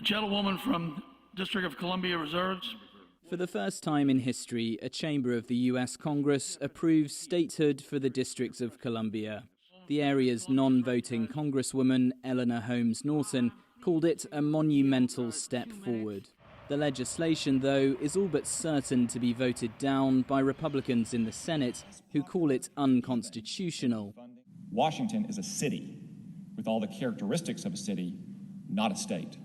The gentlewoman from District of Columbia reserves. For the first time in history, a chamber of the U.S. Congress approves statehood for the District of Columbia. The area's non-voting Congresswoman, Eleanor Holmes Norton, called it a monumental step forward. The legislation, though, is all but certain to be voted down by Republicans in the Senate, who call it unconstitutional. Washington is a city with all the characteristics of a city, not a state.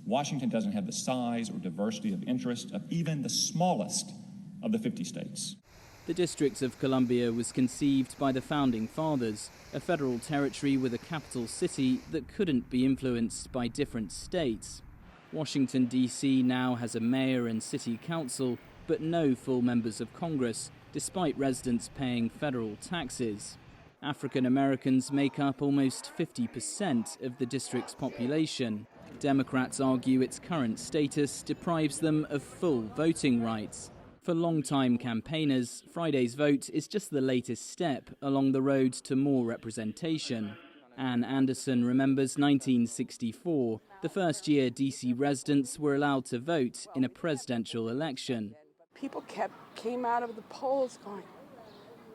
Washington doesn't have the size or diversity of interest of even the smallest of the 50 states. The District of Columbia was conceived by the Founding Fathers, a federal territory with a capital city that couldn't be influenced by different states. Washington, D.C. now has a mayor and city council, but no full members of Congress, despite residents paying federal taxes. African Americans make up almost 50% of the district's population. Democrats argue its current status deprives them of full voting rights. For longtime campaigners, Friday's vote is just the latest step along the road to more representation. Ann Anderson remembers 1964, the first year DC residents were allowed to vote in a presidential election. People came out of the polls going,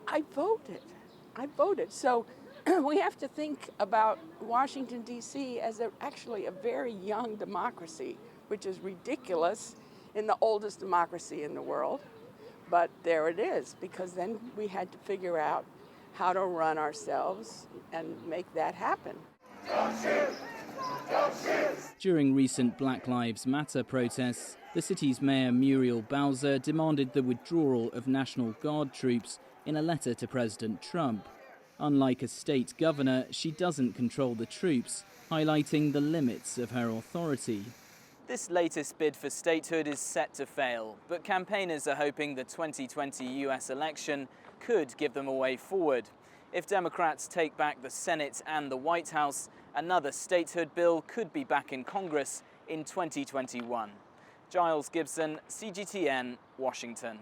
I voted. So we have to think about Washington, D.C. as actually a very young democracy, which is ridiculous in the oldest democracy in the world. But there it is, because then we had to figure out how to run ourselves and make that happen. Don't shoot! Don't shoot! During recent Black Lives Matter protests, the city's mayor Muriel Bowser demanded the withdrawal of National Guard troops in a letter to President Trump. Unlike a state governor, she doesn't control the troops, highlighting the limits of her authority. This latest bid for statehood is set to fail, but campaigners are hoping the 2020 US election could give them a way forward. If Democrats take back the Senate and the White House, another statehood bill could be back in Congress in 2021. Giles Gibson, CGTN, Washington.